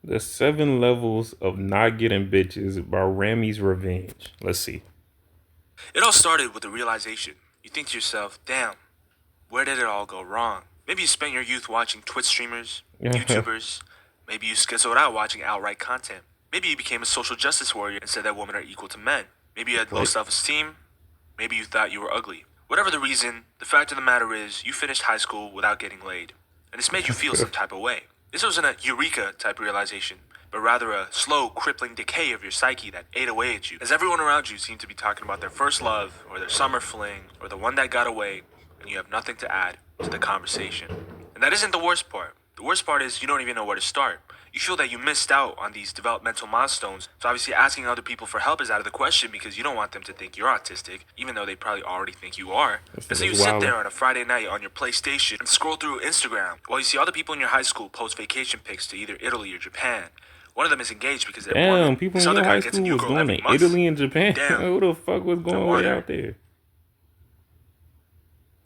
The 7 levels of not getting bitches by Ramy's Revenge. Let's see. It all started with the realization. You think to yourself, damn, where did it all go wrong? Maybe you spent your youth watching Twitch streamers, YouTubers. Maybe you schizoed out watching outright content. Maybe you became a social justice warrior and said that women are equal to men. Maybe you had low What? self-esteem. Maybe you thought you were ugly. Whatever the reason, the fact of the matter is you finished high school without getting laid. And this made you feel some type of way. This wasn't a eureka type realization, but rather a slow, crippling decay of your psyche that ate away at you. As everyone around you seemed to be talking about their first love, or their summer fling, or the one that got away, and you have nothing to add to the conversation. And that isn't the worst part. The worst part is you don't even know where to start. You feel that you missed out on these developmental milestones, so obviously asking other people for help is out of the question because you don't want them to think you're autistic, even though they probably already think you are. And so you sit there on a Friday night on your PlayStation and scroll through Instagram while you see other people in your high school post vacation pics to either Italy or Japan. One of them is engaged because they're Damn, Mormon. people This in other your guy high gets a school new was girl going every to month. Italy and Japan. Damn. Who the fuck was going way wonder. out there?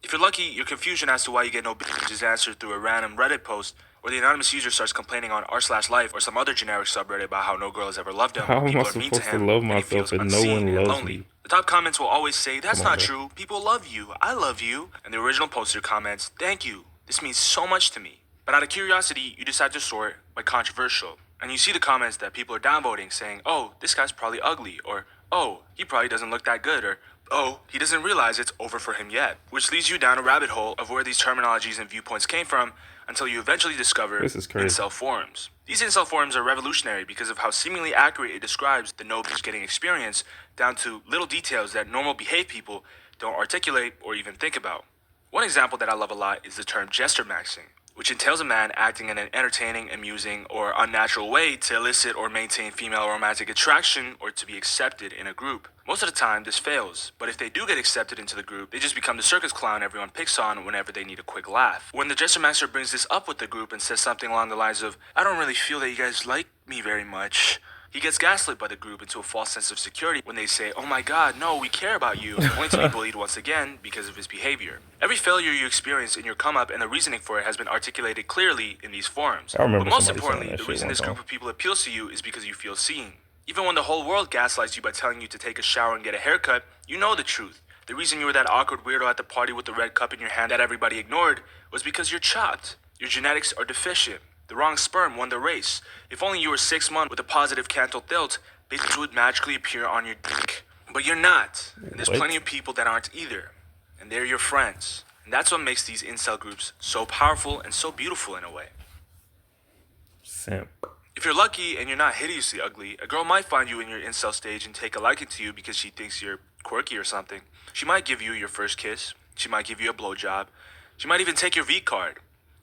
If you're lucky, your confusion as to why you get no bitch is answered through a random Reddit post, or the anonymous user starts complaining on r/life or some other generic subreddit about how no girl has ever loved him, How am I people are mean to supposed to him, love and he feels myself if no unseen one and loves lonely. me? The top comments will always say, "That's Come on, not bro. true. People love you. I love you." And the original poster comments, "Thank you. This means so much to me." But out of curiosity, you decide to sort by controversial. And you see the comments that people are downvoting saying, "Oh, this guy's probably ugly," or "Oh, he probably doesn't look that good," or "Oh, he doesn't realize it's over for him yet," which leads you down a rabbit hole of where these terminologies and viewpoints came from until you eventually discover This is crazy. incel forums. These incel forums are revolutionary because of how seemingly accurate it describes the no bitch getting experience down to little details that normal behaved people don't articulate or even think about. One example that I love a lot is the term jester maxing, which entails a man acting in an entertaining, amusing, or unnatural way to elicit or maintain female romantic attraction or to be accepted in a group. Most of the time, this fails, but if they do get accepted into the group, they just become the circus clown everyone picks on whenever they need a quick laugh. When the Jester Master brings this up with the group and says something along the lines of, "I don't really feel that you guys like me very much," he gets gaslit by the group into a false sense of security when they say, "Oh my god, no, we care about you," only to be bullied once again because of his behavior. Every failure you experience in your come up and the reasoning for it has been articulated clearly in these forums. I But remember most somebody saying importantly, that the shit reason one this time. group of people appeals to you is because you feel seen. Even when the whole world gaslights you by telling you to take a shower and get a haircut, you know the truth. The reason you were that awkward weirdo at the party with the red cup in your hand that everybody ignored was because you're chopped. Your genetics are deficient. The wrong sperm won the race. If only you were 6 months with a positive cantal tilt, bitches would magically appear on your dick. But you're not. And there's What? plenty of people that aren't either. And they're your friends. And that's what makes these incel groups so powerful and so beautiful in a way. Simp. If you're lucky and you're not hideously ugly, a girl might find you in your incel stage and take a liking to you because she thinks you're quirky or something. She might give you your first kiss. She might give you a blowjob. She might even take your V card.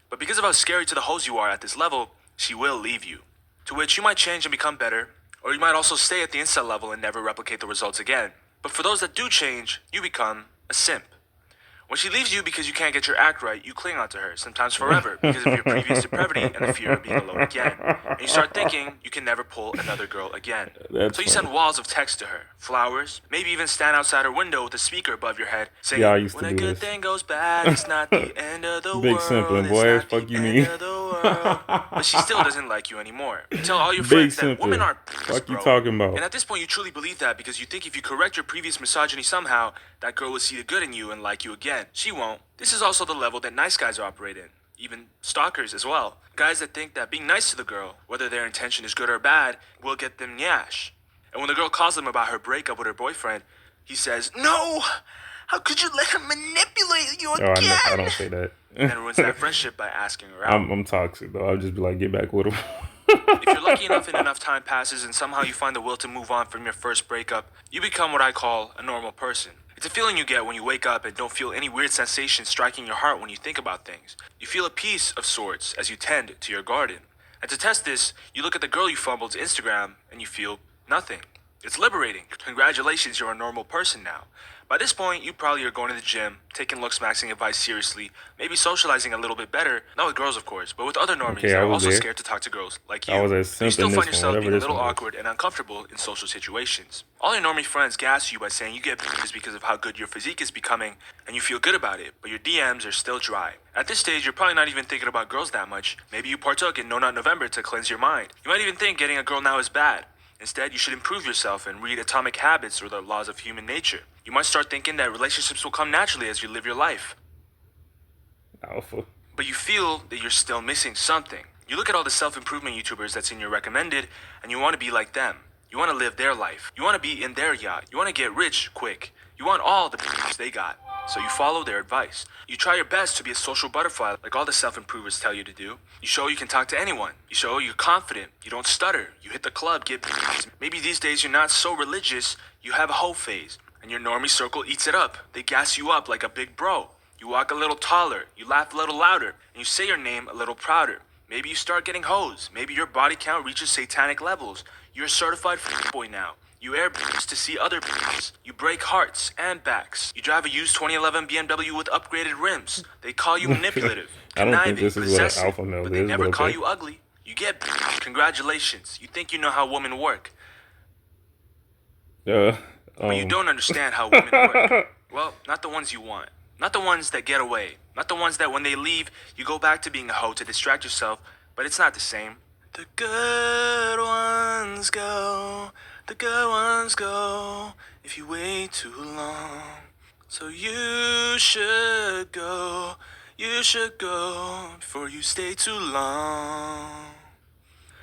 But because of how scary to the hoes you are at this level, she will leave you. To which you might change and become better, or you might also stay at the incel level and never replicate the results again. But for those that do change, you become a simp. When she leaves you because you can't get your act right, you cling onto her, sometimes forever, because of your previous depravity and the fear of being alone again. And you start thinking you can never pull another girl again. That's So you funny. send walls of text to her, flowers, maybe even stand outside her window with a speaker above your head, saying, Yeah, I used "When to a do good this. thing goes bad, it's not the end of the Big world, simping, it's boy. not Fuck the you end mean. of the world." But she still doesn't like you anymore. You tell all your Big friends that women simping. aren't bitches, Fuck you bro. talking And about. at this point, you truly believe that because you think if you correct your previous misogyny somehow, that girl will see the good in you and like you again. She won't. This is also the level that nice guys operate in. Even stalkers as well. Guys that think that being nice to the girl, whether their intention is good or bad, will get them nyash. And when the girl calls him about her breakup with her boyfriend, he says, "No! How could you let him manipulate you Oh, I don't again?" say that. And then ruins that friendship by asking her out. I'm toxic though. I'll just be like, get back with him. If you're lucky enough and enough time passes and somehow you find the will to move on from your first breakup, you become what I call a normal person. It's a feeling you get when you wake up and don't feel any weird sensation striking your heart when you think about things. You feel a peace of sorts as you tend to your garden. And to test this, you look at the girl you fumbled to Instagram and you feel nothing. It's liberating. Congratulations, you're a normal person now. By this point, you probably are going to the gym, taking looks maxing advice seriously, maybe socializing a little bit better, not with girls of course, but with other normies Okay, that I are was also there. scared to talk to girls like I you. was a But you simp still in find this one, yourself whatever being a this little one is. awkward and uncomfortable in social situations. All your normie friends gas you by saying you get bitches because of how good your physique is becoming, and you feel good about it, but your DMs are still dry. At this stage, you're probably not even thinking about girls that much. Maybe you partook in No Nut November to cleanse your mind. You might even think getting a girl now is bad. Instead, you should improve yourself and read Atomic Habits or The Laws of Human Nature. You might start thinking that relationships will come naturally as you live your life. Alpha. But you feel that you're still missing something. You look at all the self-improvement YouTubers that's in your recommended, and you want to be like them. You want to live their life. You want to be in their yacht. You want to get rich quick. You want all the they got. So you follow their advice. You try your best to be a social butterfly like all the self-improvers tell you to do. You show you can talk to anyone. You show you're confident. You don't stutter. You hit the club, get maybe these days you're not so religious, you have a hoe phase. And your normie circle eats it up. They gas you up like a big bro. You walk a little taller, you laugh a little louder, and you say your name a little prouder. Maybe you start getting hoes. Maybe your body count reaches satanic levels. You're a certified boy now. You air to see other You break hearts and backs. You drive a used 2011 BMW with upgraded rims. They call you manipulative, I don't think conniving, this is what an possessive, alpha male but they is, but never call okay. you ugly. You get congratulations. You think you know how women work, Uh, but you um. don't understand how women work. Well, not the ones you want. Not the ones that get away. Not the ones that when they leave, you go back to being a hoe to distract yourself, but it's not the same. The good ones go, the good ones go, if you wait too long. So you should go, before you stay too long.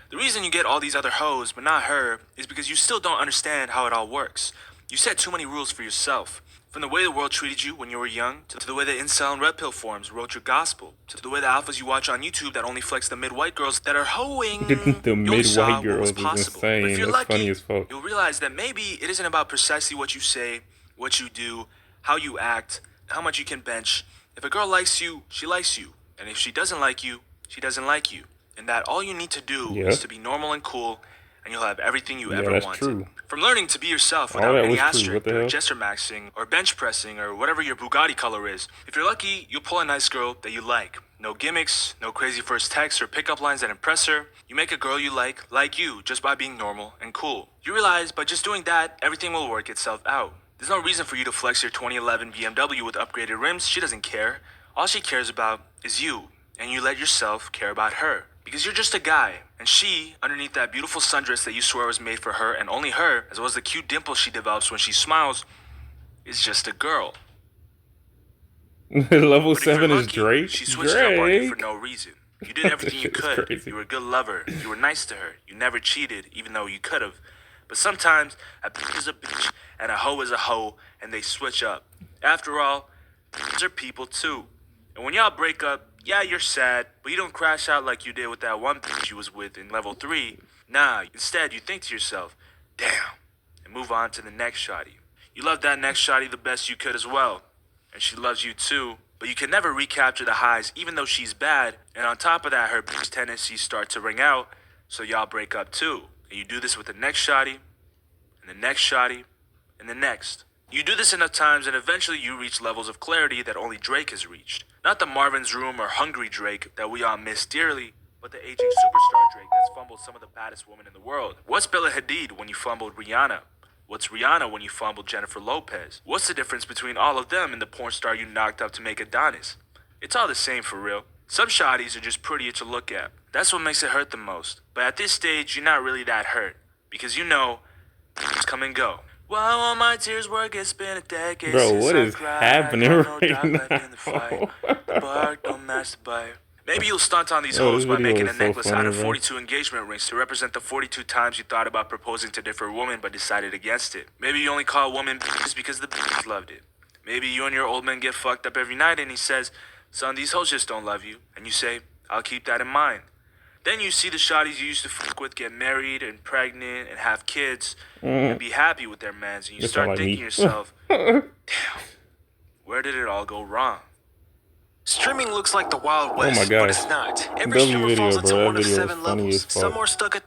The reason you get all these other hoes, but not her, is because you still don't understand how it all works. You set too many rules for yourself. From the way the world treated you when you were young, to the way the incel and red pill forums wrote your gospel, to the way the alphas you watch on YouTube that only flex the mid-white girls that are hoeing, The you only saw mid-white what was girls is possible. But if insane. you're That's funny lucky, as fuck. you'll realize that maybe it isn't about precisely what you say, what you do, how you act, how much you can bench. If a girl likes you, she likes you. And if she doesn't like you, she doesn't like you. And that all you need to do Yeah. is to be normal and cool, and you'll have everything you Yeah, ever that's wanted. true. From learning to be yourself All without that any was true. What asterisk the or hell? gesture maxing or bench pressing or whatever your Bugatti color is. If you're lucky, you'll pull a nice girl that you like. No gimmicks, no crazy first texts or pickup lines that impress her. You make a girl you like you, just by being normal and cool. You realize by just doing that, everything will work itself out. There's no reason for you to flex your 2011 BMW with upgraded rims. She doesn't care. All she cares about is you, and you let yourself care about her. Because you're just a guy, and she, underneath that beautiful sundress that you swear was made for her and only her, as well as the cute dimple she develops when she smiles, is just a girl. Level But if you're 7 is lucky, Drake. she switched up on you for Drake. no reason. You did This everything you shit is could. crazy. You were a good lover. You were nice to her. You never cheated, even though you could have. But sometimes a bitch is a bitch and a hoe is a hoe, and they switch up. After all, bitches are people too. And when y'all break up, yeah, you're sad, but you don't crash out like you did with that one bitch you was with in level 3. Nah, instead you think to yourself, damn, and move on to the next shawty. You love that next shawty the best you could as well. And she loves you too. But you can never recapture the highs, even though she's bad. And on top of that, her bitch tendencies start to ring out, so y'all break up too. And you do this with the next shawty, and the next shawty, and the next. You do this enough times, and eventually you reach levels of clarity that only Drake has reached. Not the Marvin's Room or Hungry Drake that we all miss dearly, but the aging superstar Drake that's fumbled some of the baddest women in the world. What's Bella Hadid when you fumbled Rihanna? What's Rihanna when you fumbled Jennifer Lopez? What's the difference between all of them and the porn star you knocked up to make Adonis? It's all the same for real. Some shotties are just prettier to look at. That's what makes it hurt the most. But at this stage, you're not really that hurt. Because you know, it's come and go. Why won't my tears work? It's been a decade Bro, since what I is cried. happening Got no right dog left in the fight. now? The bark don't match the bite. Maybe you'll stunt on these Yo, hoes this by video making a is so necklace out funny, of bro. 42 engagement rings to represent the 42 times you thought about proposing to different women but decided against it. Maybe you only call a woman bitches because the bitches loved it. Maybe you and your old man get fucked up every night and he says, son, these hoes just don't love you. And you say, I'll keep that in mind. Then you see the shotties you used to fuck with get married and pregnant and have kids and be happy with their mans, and you This sound start like thinking me. to yourself, damn, where did it all go wrong? Streaming looks like the Wild Oh my West, but gosh. it's not. Every W streamer falls video, into bro. That one of video was 7 funny as levels. fuck. Some are stuck at